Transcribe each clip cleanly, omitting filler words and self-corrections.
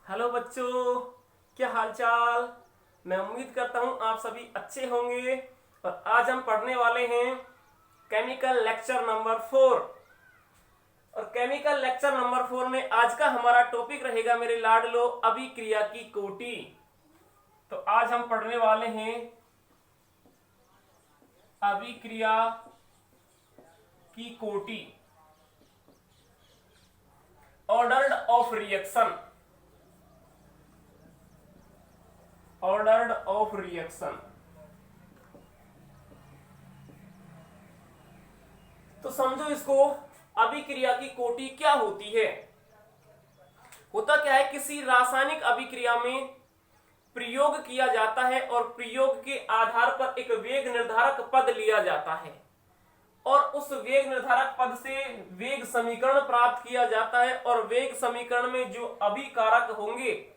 Hello बच्चों, क्या हालचाल। मैं उम्मीद करता हूँ आप सभी अच्छे होंगे। और आज हम पढ़ने वाले हैं केमिकल लेक्चर नंबर 4। और केमिकल लेक्चर नंबर 4 में आज का हमारा टॉपिक रहेगा मेरे लाडलो अभिक्रिया की कोटि। तो आज हम पढ़ने वाले हैं अभिक्रिया की कोटि, ordered of reaction. Ordered of reaction. तो समझो इसको, अभिक्रिया की कोटि क्या होती है। होता क्या है, किसी रासायनिक अभिक्रिया में प्रयोग किया जाता है और प्रयोग के आधार पर एक वेग निर्धारक पद लिया जाता है और उस वेग निर्धारक पद से वेग समीकरण प्राप्त किया जाता है। और वेग समीकरण में जो अभिकारक होंगे,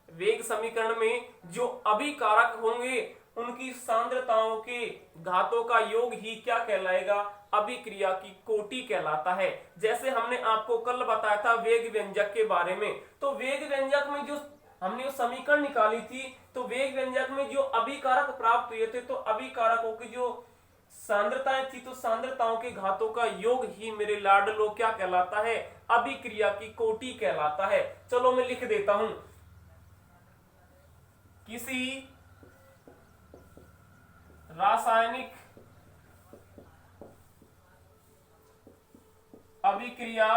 वेग समीकरण में जो अभिकारक होंगे उनकी सांद्रताओं के घातों का योग ही क्या कहलाएगा, अभिक्रिया की कोटि कहलाता है। जैसे हमने आपको कल बताया था वेग व्यंजक के बारे में, तो वेग व्यंजक में जो हमने वो समीकरण निकाली थी, तो वेग व्यंजक में जो अभिकारक प्राप्त हुए थे, तो अभिकारकों की जो सांद्रताएं थी, तो सांद्रताओं के घातों का योग ही मेरे लाडलो क्या कहलाता है, अभिक्रिया की कोटि कहलाता है। चलो मैं लिख देता हूं, किसी रासायनिक अभिक्रिया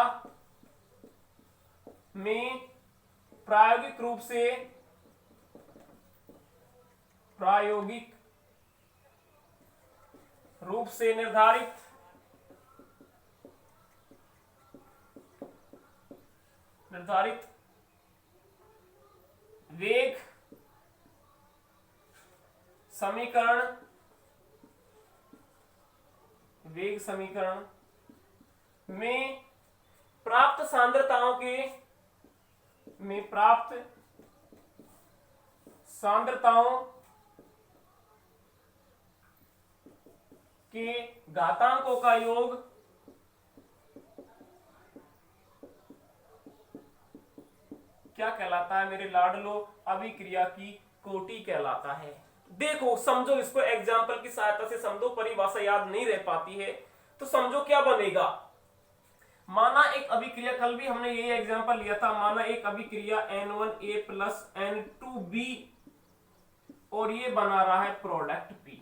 में प्रायोगिक रूप से निर्धारित वेग समीकरण में प्राप्त सांद्रताओं के घातांकों का योग क्या कहलाता है मेरे लाडलो, अभिक्रिया की कोटि कहलाता है। देखो समझो इसको, एग्जाम्पल की सहायता से समझो, परिभाषा याद नहीं रह पाती है तो समझो क्या बनेगा। माना एक अभिक्रिया, कल भी हमने यही एग्जाम्पल लिया था, माना एक अभिक्रिया N1A प्लस N2B और ये बना रहा है प्रोडक्ट P।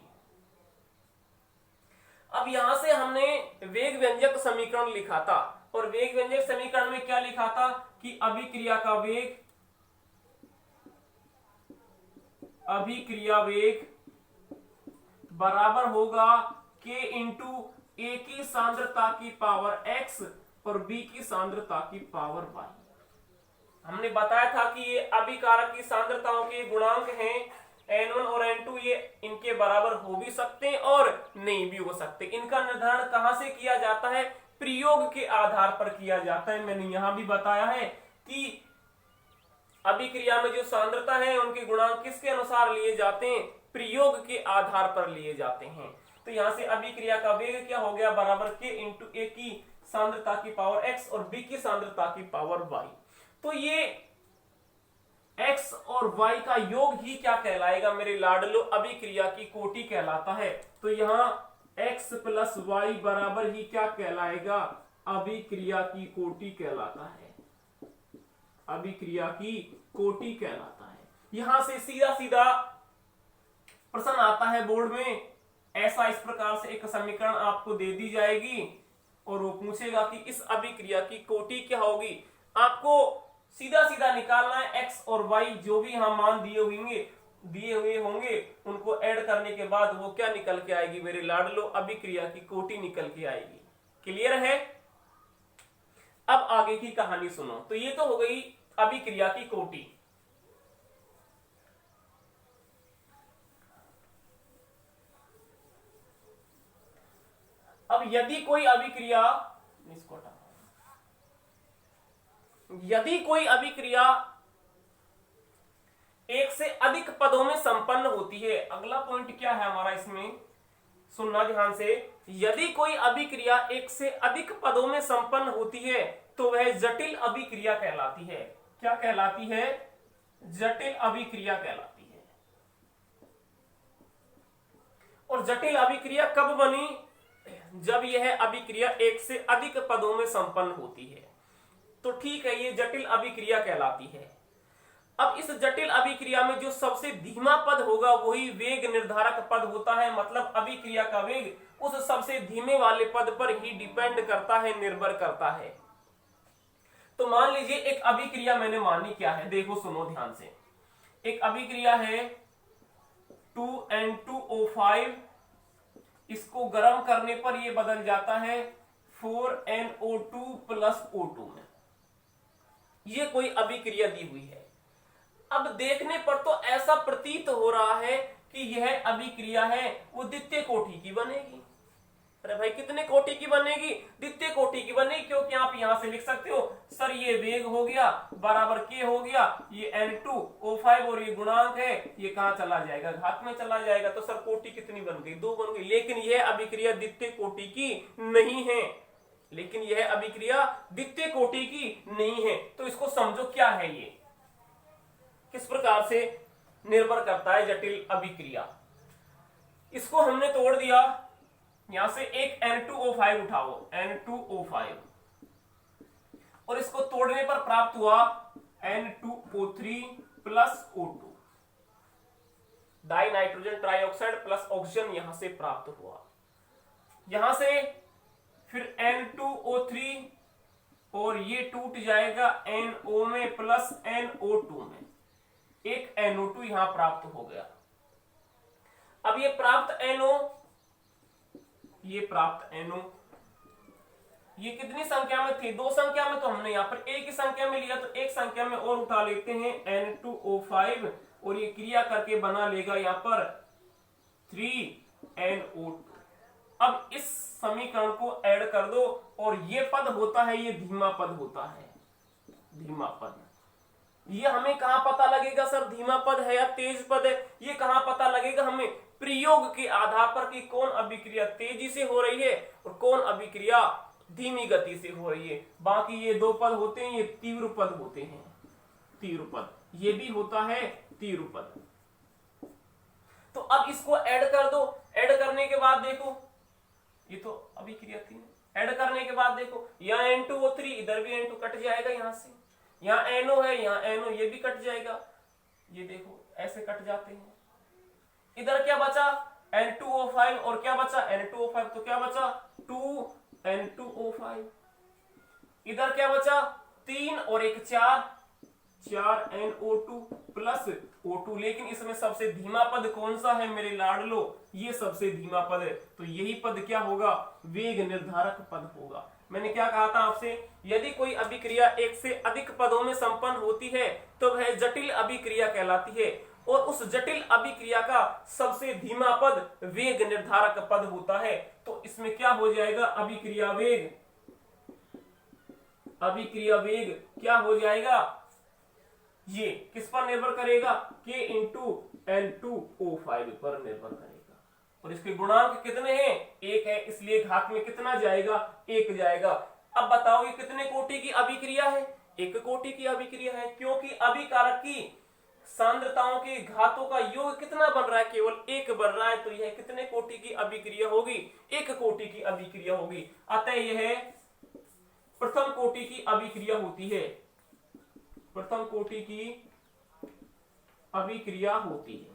अब यहां से हमने वेग व्यंजक समीकरण लिखा था और वेग व्यंजक समीकरण में क्या लिखा था कि अभिक्रिया वेग बराबर होगा K इंटू A की सांद्रता की पावर x और B की सांद्रता की पावर y। हमने बताया था कि ये अभिकारक की सांद्रताओं के गुणांक हैं N1 और N2, ये इनके बराबर हो भी सकते हैं और नहीं भी हो सकते। इनका निर्धारण कहां से किया जाता है, प्रयोग के आधार पर किया जाता है। मैंने यहां भी बताया है कि अभिक्रिया में जो सांद्रता है उनके गुणांक किसके अनुसार लिए जाते हैं, प्रयोग के आधार पर लिए जाते हैं। तो यहां से अभिक्रिया का वेग क्या हो गया, बराबर K इंटू A की सांद्रता की पावर x और B की सांद्रता की पावर y। तो ये x और y का योग ही क्या कहलाएगा मेरे लाडलो, अभिक्रिया की कोटि कहलाता है। तो यहाँ x प्लस y बराबर ही क्या कहलाएगा, अभिक्रिया की कोटि कहलाता है, अभिक्रिया की कोटि कहलाता है। यहां से सीधा सीधा प्रश्न आता है बोर्ड में, ऐसा इस प्रकार से एक समीकरण आपको दे दी जाएगी और वो पूछेगा कि इस अभिक्रिया की कोटि क्या होगी। आपको सीधा सीधा निकालना है, x और y जो भी यहां मान दिए हुए होंगे उनको ऐड करने के बाद वो क्या निकल के आएगी मेरे लाडलो, अभिक्रिया की कोटि निकल के आएगी। क्लियर है। अब आगे की कहानी सुनो। तो ये तो हो गई अभिक्रिया की कोटि। अब यदि कोई अभिक्रिया एक से अधिक पदों में संपन्न होती है, अगला पॉइंट क्या है हमारा इसमें, सुनना ध्यान से। यदि कोई अभिक्रिया एक से अधिक पदों में संपन्न होती है तो वह जटिल अभिक्रिया कहलाती है। क्या कहलाती है? जटिल अभिक्रिया कहलाती है। और जटिल अभिक्रिया कब बनी? जब यह अभिक्रिया एक से अधिक पदों में संपन्न होती है। तो ठीक है, ये जटिल अभिक्रिया कहलाती है। अब इस जटिल अभिक्रिया में जो सबसे धीमा पद होगा वही वेग निर्धारक पद होता है। मतलब अभिक्रिया का वेग उस सबसे धीमे वाले पद पर ही डिपेंड करता है, निर्भर करता है। तो मान लीजिए एक अभिक्रिया मैंने मानी, क्या है देखो सुनो ध्यान से। एक अभिक्रिया है 2N2O5, इसको गर्म करने पर यह बदल जाता है 4NO2 प्लस O2 में। यह कोई अभिक्रिया दी हुई है। अब देखने पर तो ऐसा प्रतीत हो रहा है कि यह अभिक्रिया है वो द्वितीय कोटि की बनेगी। अरे भाई कितने कोटि की बनेगी? द्वितीय कोटि की बनेगी, क्योंकि आप यहां से लिख सकते हो सर ये वेग हो गया बराबर के हो गया, ये N2O5 और ये गुणांक है, ये कहां चला जाएगा? घात में चला जाएगा। तो सर कोटि कितनी बन गई? 2 बन गई। लेकिन यह अभिक्रिया द्वितीय कोटि की नहीं है। लेकिन यह अभिक्रिया द्वितीय कोटि की नहीं है। तो इसको समझो क्या है, ये किस प्रकार से निर्भर करता है जटिल अभिक्रिया। इसको हमने तोड़ दिया, यहां से एक N2O5 उठाओ, N2O5, और इसको तोड़ने पर प्राप्त हुआ N2O3 plus O2, die nitrogen trioxide plus oxygen यहां से प्राप्त हुआ। यहां से फिर N2O3 और ये टूट जाएगा NO में प्लस NO2 में, एक NO2 यहां प्राप्त हो गया। अब ये प्राप्त NO, ये प्राप्त NO, ये कितनी संख्या में थी? 2 संख्या में। तो हमने यहां पर एक ही संख्या में लिया, तो एक संख्या में और उठा लेते हैं N2O5, और ये क्रिया करके बना लेगा यहां पर 3NO2। अब इस समीकरण को ऐड कर दो, और ये पद होता है, ये धीमा पद होता है, धीमा पद। ये हमें कहां पता लगेगा सर धीमा पद है या तेज पद है? ये कहां पता लगेगा? हमें प्रयोग के आधार पर कि कौन अभिक्रिया तेजी से हो रही है और कौन अभिक्रिया धीमी गति से हो रही है। बाकी ये 2 पद होते हैं, ये तीव्र पद होते हैं, तीव्र पद। ये भी होता है तीव्र पद। तो अब इसको ऐड कर दो। ऐड करने के बाद देखो, ये तो अभिक्रिया थी। ऐड करने के बाद देखो, यहाँ N2O3, इधर भी N2 कट जाएगा, यहां से यहाँ NO है, यहाँ NO, ये भी कट जाएगा। ये देखो ऐसे कट जाते हैं। इधर क्या बचा? N2O5, और क्या बचा? N2O5, तो क्या बचा? 2N2O5। इधर क्या बचा? 3 और 1 4, 4NO2 प्लस O2। लेकिन इसमें सबसे धीमा पद कौन सा है मेरे लाडलो? ये सबसे धीमा पद है। तो यही पद क्या होगा? वेग निर्धारक पद होगा। मैंने क्या कहा था आपसे? यदि कोई अभिक्रिया एक से अधिक पदों में संपन्न होती है तो वह जटिल अभिक्रिया कहलाती है, और उस जटिल अभिक्रिया का सबसे धीमा पद वेग निर्धारक पद होता है। तो इसमें क्या हो जाएगा? अभिक्रिया वेग, अभिक्रिया वेग क्या हो जाएगा? ये किस पर निर्भर करेगा? K इंटू N2O5 पर निर्भर करेगा। और इसके गुणांक कितने हैं? 1 है, इसलिए घात में कितना जाएगा? 1 जाएगा। अब बताओ ये कितने कोटि की अभिक्रिया है? 1 कोटि की अभिक्रिया है, क्योंकि अभिकारक की सांद्रताओं के घातों का योग कितना बन रहा है? केवल 1 बन रहा है। तो यह कितने कोटि की अभिक्रिया होगी? 1 कोटि की अभिक्रिया होगी। अतः यह प्रथम कोटि की अभिक्रिया होती है, प्रथम कोटि की अभिक्रिया होती है।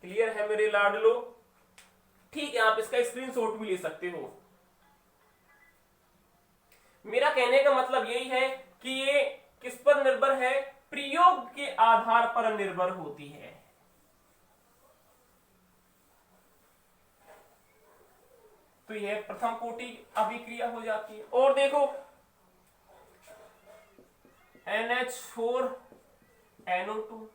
क्लियर है मेरे लाडलो? ठीक है, आप इसका स्क्रीनशॉट भी ले सकते हो। मेरा कहने का मतलब यही है कि ये किस पर निर्भर है? प्रयोग के आधार पर निर्भर होती है। तो यह प्रथम कोटि अभिक्रिया हो जाती है। और देखो NH4NO2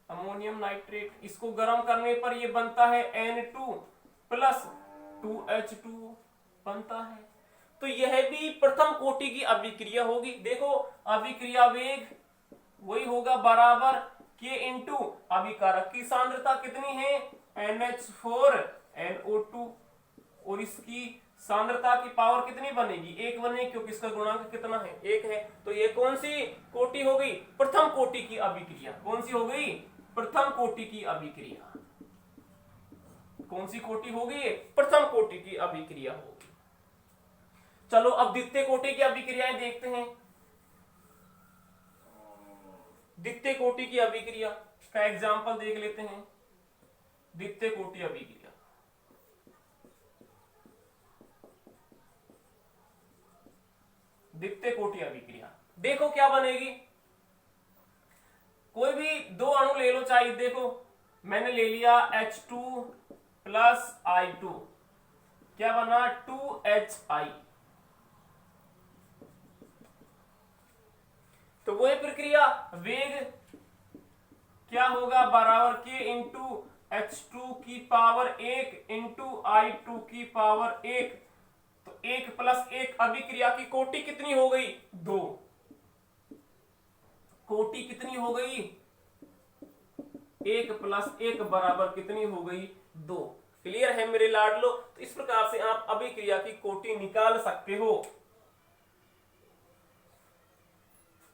अमोनियम नाइट्रेट, इसको गर्म करने पर यह बनता है N2 प्लस 2H2 बनता है। तो यह भी प्रथम कोटि की अभिक्रिया होगी। देखो अभिक्रिया वेग वही होगा बराबर K इंटू अभिकारक की सांद्रता कितनी है? NH4NO2, और इसकी सांद्रता की पावर कितनी बनेगी? 1 बनेगी, क्योंकि इसका गुणांक कितना है? 1 है। तो ये कौन सी कोटि हो गई? प्रथम कोटि की अभिक्रिया। कौन सी हो गई? प्रथम कोटि की अभिक्रिया। कौन सी कोटि होगी? प्रथम कोटि की अभिक्रिया होगी। चलो अब द्वितीय कोटि की अभिक्रियाएं देखते हैं। द्वितीय कोटि की अभिक्रिया का एग्जाम्पल देख लेते हैं। द्वितीय कोटि अभिक्रिया, द्वितीय कोटि अभिक्रिया देखो क्या बनेगी। कोई भी दो अणु ले लो, चाहे देखो मैंने ले लिया H2 प्लस I2, क्या बना? 2HI। तो वही प्रक्रिया, वेग क्या होगा? बराबर K इंटू H2 की पावर 1 इंटू I2 की पावर 1। तो 1 प्लस 1, अभिक्रिया की कोटि कितनी हो गई? 2। कोटि कितनी हो गई? 1 प्लस 1 बराबर कितनी हो गई? 2। क्लियर है मेरे लाडलो? तो इस प्रकार से आप अभिक्रिया की कोटि निकाल सकते हो।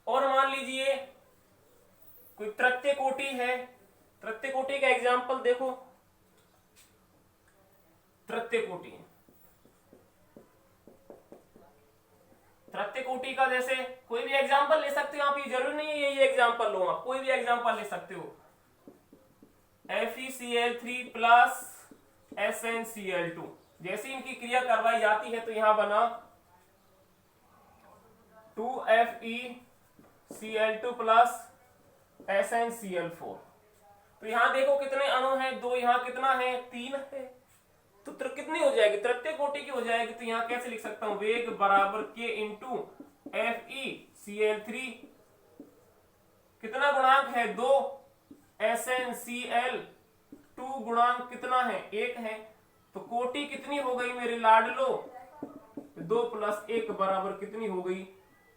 और मान लीजिए कोई तृतीय कोटि है। तृतीय कोटि का एग्जाम्पल देखो। तृतीय कोटि, तृतीय कोटि का जैसे कोई भी एग्जाम्पल ले सकते हो आप। ये जरूरी नहीं है यही एग्जाम्पल लो, आप कोई भी एग्जाम्पल ले सकते हो। FeCl3 प्लस SnCl2, जैसे इनकी क्रिया करवाई जाती है तो यहां बना 2FeCl2 प्लस SnCl4। तो यहां देखो कितने अणु हैं? 2। यहां कितना है? 3 है। तो कितनी हो जाएगी? तृतीय कोटि की हो जाएगी। तो यहां कैसे लिख सकता हूं? वेग बराबर K इंटू FeCl3, कितना गुणांक है? 2। SnCl2 गुणांक कितना है? 1 है। तो कोटि कितनी हो गई मेरे लाडलो? 2 प्लस 1 बराबर कितनी हो गई?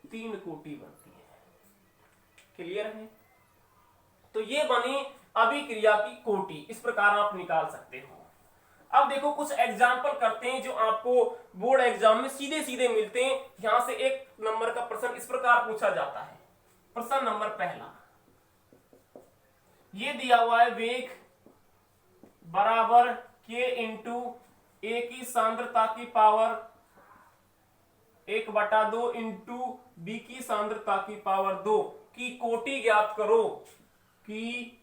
3 कोटि बनती है। क्लियर है? तो ये बनी अभिक्रिया की कोटि। इस प्रकार आप निकाल सकते हो। अब देखो कुछ एग्जाम्पल करते हैं जो आपको बोर्ड एग्जाम में सीधे सीधे मिलते हैं। यहां से 1 नंबर का प्रश्न इस प्रकार पूछा जाता है। प्रश्न नंबर पहला, ये दिया हुआ है वेग बराबर K इंटू A की सांद्रता की पावर 1/2 इंटू B की सांद्रता की पावर 2 की कोटि ज्ञात करो। की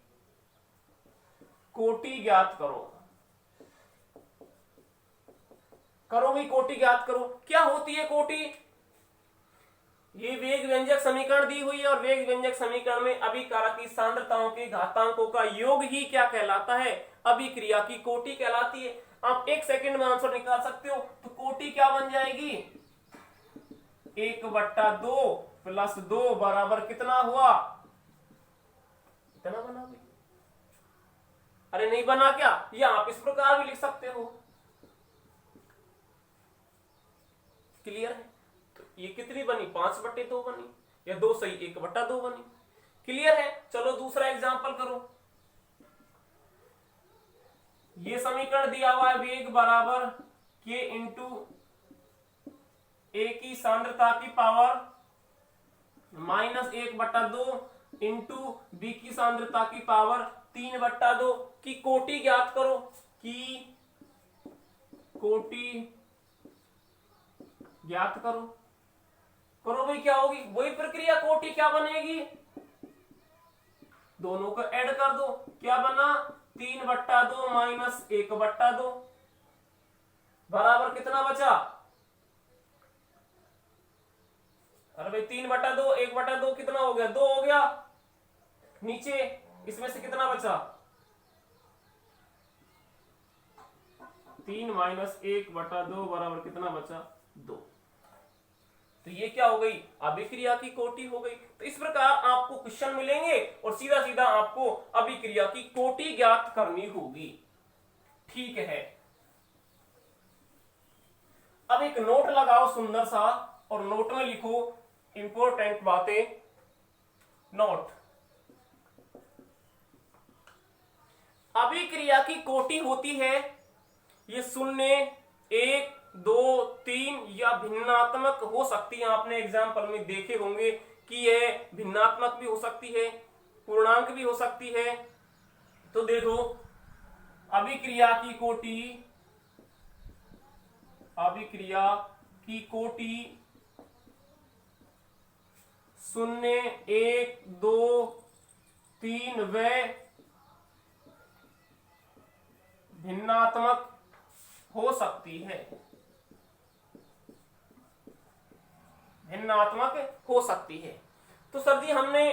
कोटि ज्ञात करो। करो भी, कोटि ज्ञात करो। क्या होती है कोटि? ये वेग व्यंजक समीकरण दी हुई है और वेग व्यंजक समीकरण में अभिकारक की सांद्रताओं के घातांकों का योग ही क्या कहलाता है? अभिक्रिया की कोटि कहलाती है। आप 1 सेकंड में आंसर निकाल सकते हो। तो कोटि क्या बन जाएगी? 1/2 प्लस 2 बराबर कितना हुआ? इतना बना भी? अरे नहीं बना क्या? या आप इस प्रकार भी लिख सकते हो। क्लियर है? तो ये कितनी बनी? 5/2 बनी, या 2 सही 1/2 बनी। क्लियर है? चलो दूसरा एग्जांपल करो। ये समीकरण दिया हुआ है वेग बराबर K इंटू A की सांद्रता की पावर -1/2 इंटू B की सांद्रता की पावर 3/2 की कोटि ज्ञात करो। की कोटि ज्ञात करो। करो भाई, क्या होगी? वही प्रक्रिया, कोटि क्या बनेगी? दोनों को ऐड कर दो। क्या बना? 3/2 माइनस 1/2 बराबर कितना बचा? अरे भाई 3/2 1/2 कितना हो गया? 2 हो गया। नीचे इसमें से कितना बचा? 3 माइनस 1/2 बराबर कितना बचा? 2। तो ये क्या हो गई? अभिक्रिया की कोटि हो गई। तो इस प्रकार आपको क्वेश्चन मिलेंगे और सीधा सीधा आपको अभिक्रिया की कोटि ज्ञात करनी होगी। ठीक है, अब एक नोट लगाओ सुंदर सा, और नोट में लिखो इंपॉर्टेंट बातें। नोट, अभिक्रिया की कोटि होती है ये 0 1 2, 3 या भिन्नात्मक हो सकती है। आपने एग्जाम्पल में देखे होंगे कि यह भिन्नात्मक भी हो सकती है, पूर्णांक भी हो सकती है। तो देखो अभिक्रिया की कोटि 0, 1, 2, 3 व भिन्नात्मक हो सकती है, तो सर जी हमने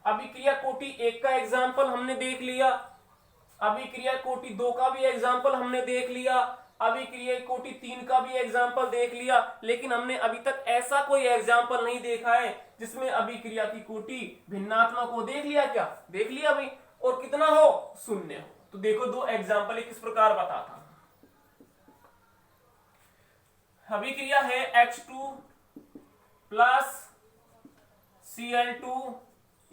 अभिक्रिया कोटि 1 का एग्जाम्पल हमने देख लिया, अभिक्रिया कोटि 2 का भी एग्जाम्पल हमने देख लिया, अभिक्रिया कोटि 3 का भी एग्जाम्पल देख लिया, लेकिन हमने अभी तक ऐसा कोई एग्जाम्पल नहीं देखा है जिसमें अभिक्रिया की कोटि भिन्नात्मक हो। देख लिया क्या? देख लिया भाई। और कितना हो? 0 हो। तो देखो 2 एग्जाम्पल किस प्रकार बताता हूं। अभिक्रिया है H2 प्लस Cl2,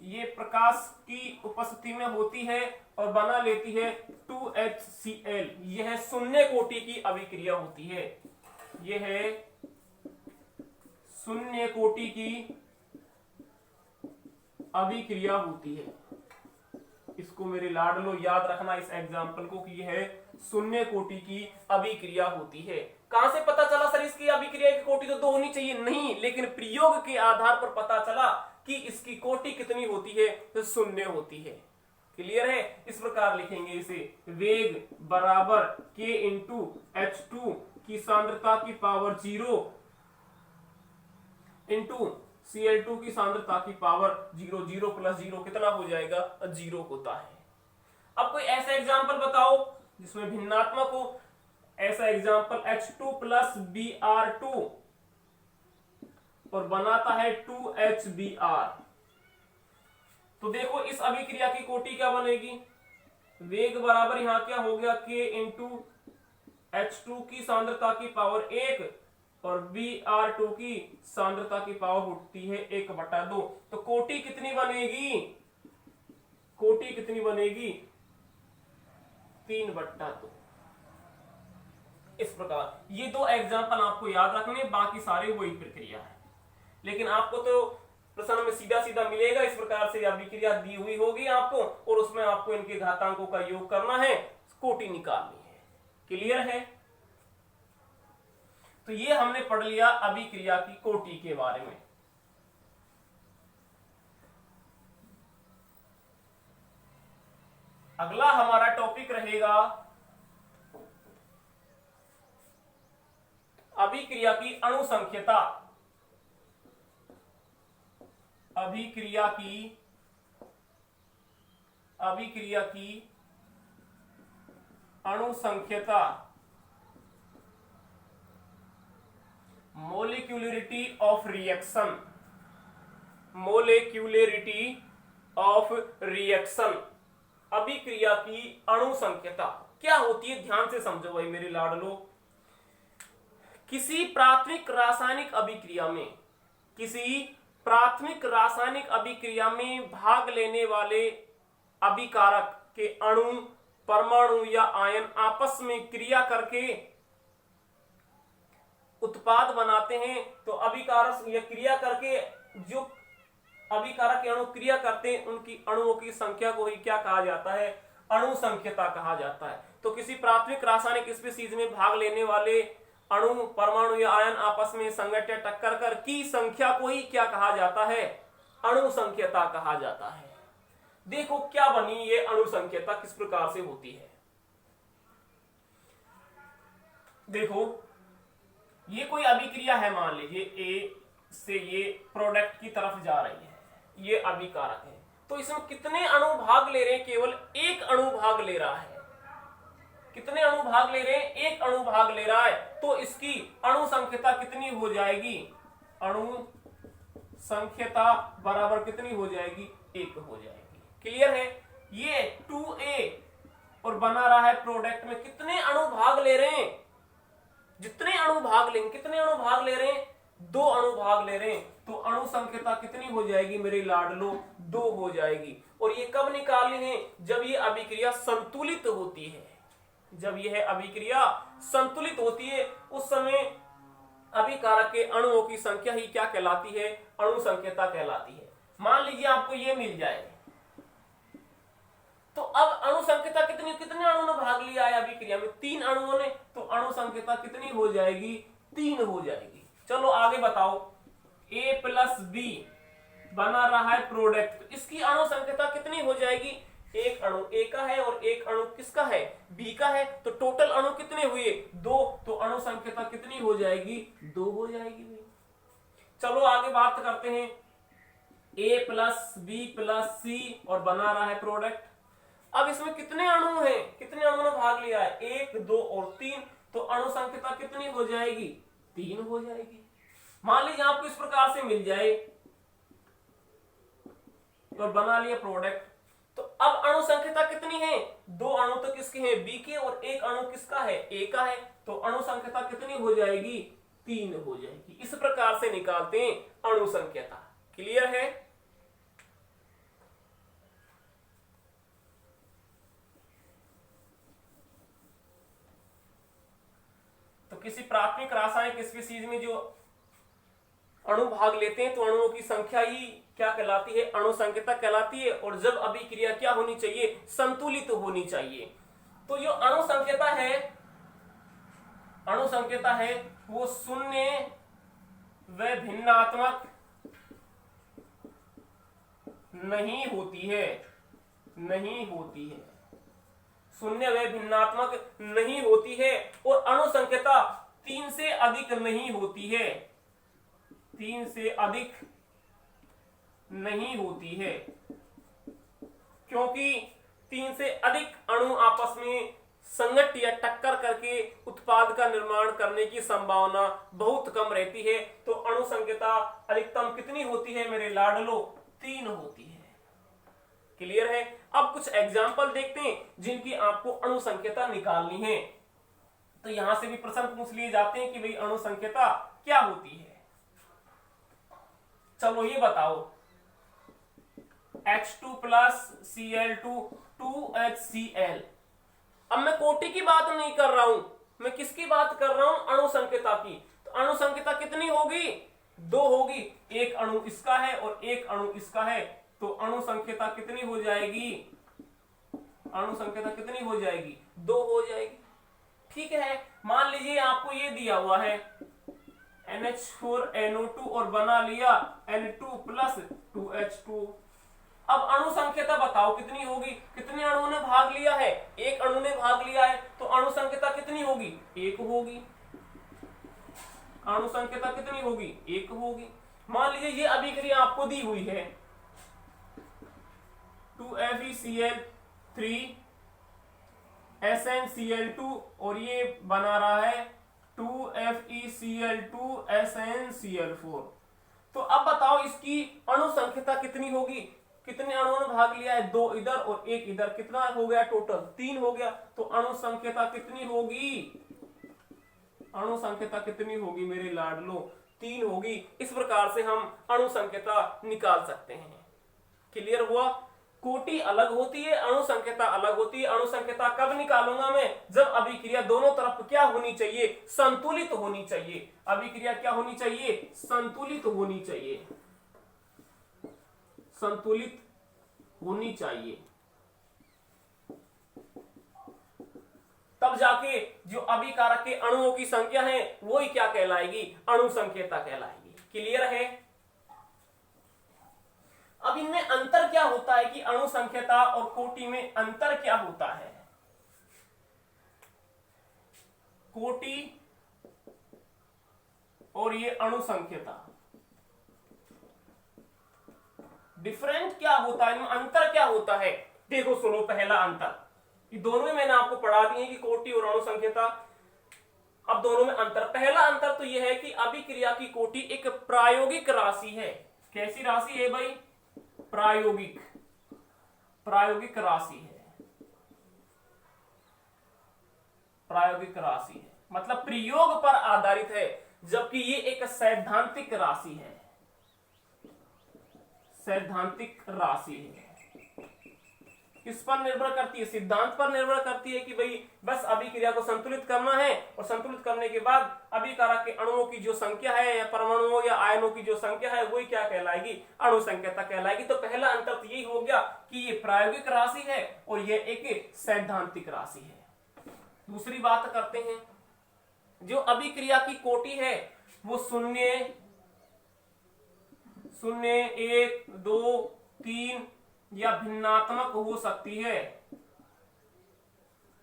ये प्रकाश की उपस्थिति में होती है और बना लेती है 2HCl। यह 0 कोटि की अभिक्रिया होती है, यह 0 कोटि की अभिक्रिया होती है। इसको मेरे लाडलो याद रखना, इस एग्जाम्पल को, कि यह 0 कोटि की अभिक्रिया होती है। कहां से पता चला सर इसकी अभिक्रिया की कोटि तो 2 होनी चाहिए? नहीं, लेकिन प्रयोग के आधार पर पता चला कि इसकी कोटि कितनी होती है, तो 0 होती है। क्लियर है? इस प्रकार लिखेंगे इसे, वेग बराबर K इंटू H2 की सांद्रता की पावर 0 इंटू Cl2 की सांद्रता की पावर 0, 0 प्लस 0 कितना हो जाएगा? 0 होता है। अब कोई ऐसा एग्जाम्पल बताओ जिसमें भिन्नात्मक हो। ऐसा एग्जाम्पल H2 प्लस Br2 और बनाता है 2HBr। तो देखो इस अभिक्रिया की कोटि क्या बनेगी? वेग बराबर यहां क्या हो गया? K इंटू H2 की सांद्रता की पावर 1 और Br2 की सांद्रता की पावर होती है 1/2। तो कोटि कितनी बनेगी? 3/2। इस प्रकार ये 2 एग्जाम्पल आपको याद रखने, बाकी सारे वही प्रक्रिया है। लेकिन आपको तो प्रश्न में सीधा सीधा मिलेगा, इस प्रकार से अभिक्रिया दी हुई होगी आपको और उसमें आपको इनके घातांकों का योग करना है, कोटि निकालनी है। क्लियर है? तो ये हमने पढ़ लिया अभिक्रिया की कोटि के बारे में। अगला हमारा टॉपिक रहेगा अभिक्रिया की अणुसंख्यता। अभिक्रिया की अणुसंख्यता, मोलिक्यूलरिटी ऑफ रिएक्शन। अभिक्रिया की अणुसंख्यता क्या होती है? ध्यान से समझो भाई मेरे लाडलो। किसी प्राथमिक रासायनिक अभिक्रिया में भाग लेने वाले अभिकारक के अणु, परमाणु या आयन आपस में क्रिया करके उत्पाद बनाते हैं। तो अभिकारक या क्रिया करके जो अभिकारक के अणु क्रिया करते हैं, उनकी अणुओं की संख्या को ही क्या कहा जाता है? अणुसंख्यता कहा जाता है। तो किसी प्राथमिक रासायनिक स्पीशीज में भाग लेने वाले अणु, परमाणु या आयन आपस में संघट या टक्कर कर की संख्या को ही क्या कहा जाता है? अणुसंख्यता कहा जाता है। देखो क्या बनी ये अणुसंख्यता, किस प्रकार से होती है। देखो ये कोई अभिक्रिया है, मान लीजिए ए से ये प्रोडक्ट की तरफ जा रही है, ये अभिकारक है। तो इसमें कितने अणु भाग ले रहे हैं? केवल एक अणु भाग ले रहा है। कितने अणु भाग ले रहे हैं? एक अणु भाग ले रहा है। तो इसकी अणु संख्यता कितनी हो जाएगी? अणु संख्यता बराबर कितनी हो जाएगी? 1 हो जाएगी। क्लियर है? ये 2A और बना रहा है प्रोडक्ट में कितने अणु भाग ले रहे हैं? जितने अणु भाग लेंगे, कितने अणु भाग ले रहे हैं? 2 अणु भाग ले रहे हैं। तो अणु संख्यता कितनी हो जाएगी मेरे लाडलो? 2 हो जाएगी। और ये कब निकालनी है? जब ये अभिक्रिया संतुलित होती है। जब यह अभिक्रिया संतुलित होती है उस समय अभिकारक के अणुओं की संख्या ही क्या कहलाती है, अणु संख्यता कहलाती है। मान लीजिए आपको ये मिल जाए, तो अब अणु संख्यता कितने अणुओं ने भाग लिया है अभिक्रिया में, 3 अणुओं ने, तो अणु संख्यता कितनी हो जाएगी, 3 हो जाएगी। चलो आगे बताओ, A प्लस बी बना रहा है प्रोडक्ट, तो इसकी अणु संख्यता कितनी हो जाएगी, एक अणु ए का है और एक अणु किसका है, बी का है, तो टोटल अणु कितने हुए, 2, तो अणु संख्यता कितनी हो जाएगी, 2 हो जाएगी भाई। चलो आगे बात करते हैं, ए प्लस बी प्लस सी और बना रहा है प्रोडक्ट। अब इसमें कितने अणु हैं, कितने अणुओं ने भाग लिया है, 1, 2 और 3, तो अणु संख्यता कितनी हो जाएगी, 3 हो जाएगी। मान लीजिए आपको इस प्रकार से मिल जाए और बना लिया प्रोडक्ट, तो अब अणु संख्यता कितनी है, 2 अणु तो किसके हैं, बी के, और एक अणु किसका है, ए का है, तो अणु संख्यता कितनी हो जाएगी, 3 हो जाएगी। इस प्रकार से निकालते हैं अणु संख्यता। क्लियर है? तो किसी प्राथमिक रासायनिक किसी चीज में जो अणु भाग लेते हैं तो अणुओं की संख्या ही क्या कहलाती है, अणु संख्यता कहलाती है। और जब अभिक्रिया क्या होनी चाहिए, संतुलित होनी चाहिए। तो जो अणु संख्यता है वो शून्य व भिन्नात्मक नहीं होती है, शून्य व भिन्नात्मक नहीं होती है, और अणु संख्यता 3 से अधिक नहीं होती है, 3 से अधिक नहीं होती है, क्योंकि 3 से अधिक अणु आपस में संगठ या टक्कर करके उत्पाद का निर्माण करने की संभावना बहुत कम रहती है। तो अणु संख्यता अधिकतम कितनी होती है मेरे लाडलो, 3 होती है। क्लियर है? अब कुछ एग्जाम्पल देखते हैं जिनकी आपको अणु संख्यता निकालनी है। तो यहां से भी प्रश्न पूछ लिए जाते हैं कि भाई अणु संख्यता क्या होती है। चलो ये बताओ, H2 प्लस Cl2 2HCl। अब मैं कोटि की बात नहीं कर रहा हूं, मैं किसकी बात कर रहा हूं, अणु संख्यता की। तो अणु संख्यता कितनी होगी, 2 होगी। एक अणु इसका है और एक अणु इसका है, तो अणु संख्यता कितनी हो जाएगी, अणु संख्यता कितनी हो जाएगी, 2 हो जाएगी। ठीक है, मान लीजिए आपको ये दिया हुआ है NH4NO2 और बना लिया N2 प्लस 2H2। अब अणु संख्यता बताओ कितनी होगी, कितने अणुओं ने भाग लिया है, एक अणु ने भाग लिया है, तो अणु संख्यता कितनी होगी, 1 होगी। अणु संख्यता कितनी होगी, 1 होगी। मान लीजिए ये अभिक्रिया आपको दी हुई है 2FeCl3 SnCl2 और ये बना रहा है 2FeCl2 SnCl4। तो अब बताओ इसकी अणु संख्यता कितनी होगी, कितने अणुओं ने भाग लिया है, 2 इधर और 1 इधर, कितना हो गया टोटल, 3 हो गया। तो अणु संख्यता कितनी होगी, अणु संख्यता कितनी होगी मेरे लाडलो, 3 होगी। इस प्रकार से हम अणु संख्यता निकाल सकते हैं। क्लियर हुआ? कोटि अलग होती है, अणु संख्यता अलग होती है। अणु संख्यता कब निकालूंगा मैं, जब अभिक्रिया दोनों तरफ क्या होनी चाहिए, संतुलित होनी चाहिए। अभिक्रिया क्या होनी चाहिए, संतुलित होनी चाहिए, संतुलित होनी चाहिए। तब जाके जो अभिकारक के अणुओं की संख्या है वो ही क्या कहलाएगी, अणु संख्यता कहलाएगी। क्लियर है? अब इनमें अंतर क्या होता है कि अणु संख्यता और कोटि में अंतर क्या होता है। कोटि और ये अणु संख्यता, डिफरेंट क्या होता है, इनमें अंतर क्या होता है। देखो सुनो, पहला अंतर, ये दोनों में मैंने आपको पढ़ा दिए कि कोटि और अणु संख्यता। अब दोनों में अंतर, पहला अंतर तो यह है कि अभिक्रिया की कोटि एक प्रायोगिक राशि है। कैसी राशि है भाई, प्रायोगिक राशि है, प्रायोगिक राशि है, मतलब प्रयोग पर आधारित है, जबकि ये एक सैद्धांतिक राशि है, सैद्धांतिक राशि है। किस पर निर्भर करती है? सिद्धांत पर निर्भर करती है कि भाई बस अभिक्रिया को संतुलित करना है और संतुलित करने के बाद अभिकारक के अणुओं की जो संख्या है या परमाणुओं या आयनों की जो संख्या है वही क्या कहलाएगी? अणु संख्या कहलाएगी। तो पहला अंतर तो यही हो गया कि ये प्रायोगिक राशि है और ये एक सैद्धांतिक राशि है। दूसरी बात करते हैं, जो अभिक्रिया की कोटि है वो 0, 1, 2, 3 या भिन्नात्मक हो सकती है,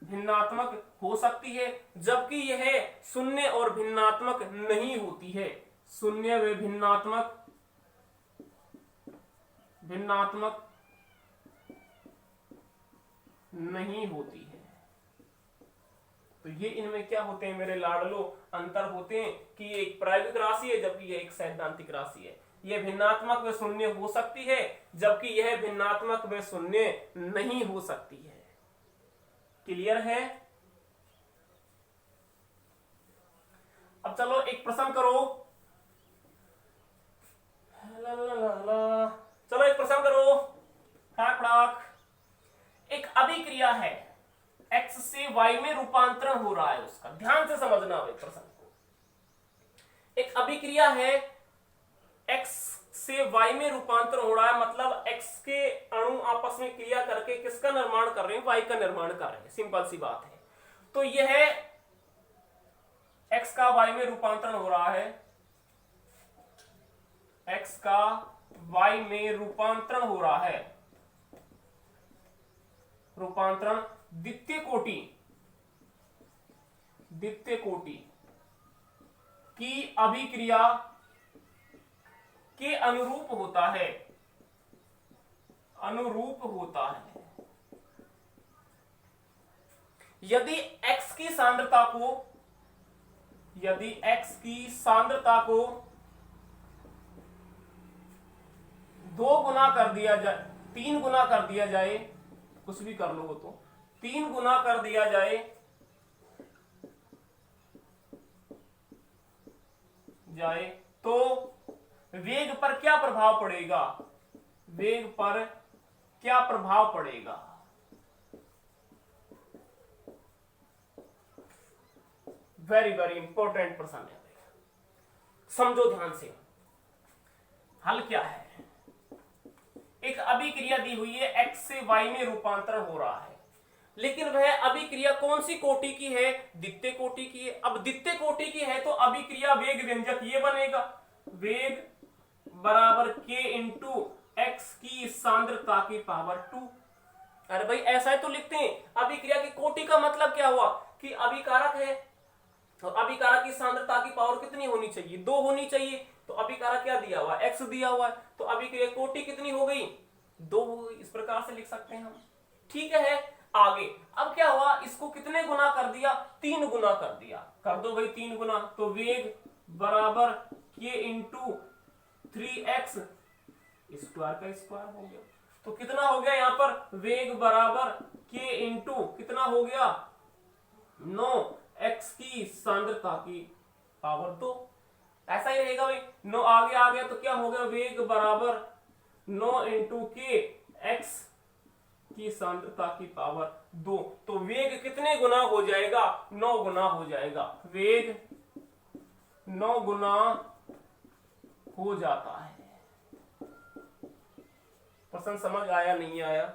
भिन्नात्मक हो सकती है, जबकि यह 0 और भिन्नात्मक नहीं होती है। 0 व भिन्नात्मक नहीं होती है। तो ये इनमें क्या होते हैं मेरे लाडलो? अंतर होते हैं कि ये एक प्रायोगिक राशि है जबकि यह एक सैद्धांतिक राशि है। यह भिन्नात्मक व शून्य हो सकती है जबकि यह भिन्नात्मक व शून्य नहीं हो सकती है। क्लियर है? अब चलो एक प्रश्न करो। चलो एक प्रश्न करो। फटाक फटाक। एक अभिक्रिया है, x से y में रूपांतरण हो रहा है उसका, ध्यान से समझना है प्रश्न को। एक अभिक्रिया है, x से y में रूपांतरण हो रहा है, मतलब x के अणु आपस में क्रिया करके किसका निर्माण कर रहे हैं? y का निर्माण कर रहे हैं। सिंपल सी बात है। तो यह x का y में रूपांतरण हो रहा है, x का y में रूपांतरण हो रहा है। रूपांतरण द्वितीय कोटि की अभिक्रिया के अनुरूप होता है, अनुरूप होता है। यदि x की सांद्रता को, यदि x की सांद्रता को 2 गुना कर दिया जाए, 3 गुना कर दिया जाए, कुछ भी कर लो वो तो 3 गुना कर दिया जाए तो वेग पर क्या प्रभाव पड़ेगा? वेग पर क्या प्रभाव पड़ेगा? वेरी वेरी इंपॉर्टेंट प्रश्न है, समझो ध्यान से। हल क्या है? एक अभिक्रिया दी हुई है, x से y में रूपांतरण हो रहा है, लेकिन वह अभिक्रिया कौन सी कोटि की है? द्वितीय कोटि की है। अब द्वितीय कोटि की है तो अभिक्रिया वेग व्यंजक ये बनेगा, वेग बराबर k इंटू x की सांद्रता की पावर 2। अरे भाई ऐसा है तो लिखते हैं। अभिक्रिया की कोटि का मतलब क्या हुआ कि अभिकारक है तो अभिकारक की सांद्रता की पावर कितनी होनी चाहिए? 2 होनी चाहिए। तो अभिकारक क्या दिया हुआ? x दिया हुआ है, तो अभिक्रिया कोटि कितनी हो गई? 2 हो गई। इस प्रकार से लिख सकते हैं हम। ठीक है, आगे अब क्या हुआ? इसको कितने गुना कर दिया? 3 गुना कर दिया। कर दो भाई 3 गुना, तो वेग बराबर k इंटू 3x स्क्वायर का स्क्वायर हो गया। तो कितना हो गया यहाँ पर? वेग बराबर k इंटू कितना हो गया? 9x की सांद्रता की पावर 2। ऐसा ही रहेगा भाई। 9 आगे आ गया तो क्या हो गया? वेग बराबर 9 इंटू के x की सांद्रता की पावर 2। तो वेग कितने गुना हो जाएगा? 9 गुना हो जाएगा। वेग 9 गुना हो जाता है। प्रश्न समझ आया नहीं आया?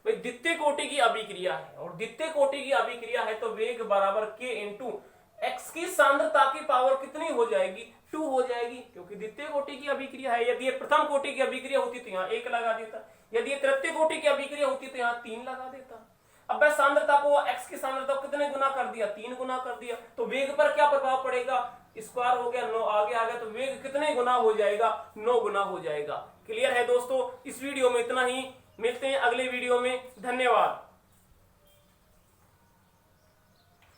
भाई द्वितीय कोटि की अभिक्रिया है और द्वितीय कोटि की अभिक्रिया है तो वेग बराबर k इंटू x की सांद्रता की पावर कितनी हो जाएगी? 2 हो जाएगी, क्योंकि द्वितीय कोटि की अभिक्रिया है। यदि ये प्रथम कोटि की अभिक्रिया होती तो यहाँ 1 लगा देता, यदि ये तृतीय कोटि की अभिक्रिया होती तो यहाँ 3 लगा देता। अब मैं सांद्रता को, x की सांद्रता को कितने गुना कर दिया? 3 गुना कर दिया। तो वेग पर क्या प्रभाव पड़ेगा? स्क्वायर हो गया, 9 आगे आ गया, तो वेग कितने गुना हो जाएगा? 9 गुना हो जाएगा। क्लियर है दोस्तों? इस वीडियो में इतना ही, मिलते हैं अगले वीडियो में। धन्यवाद।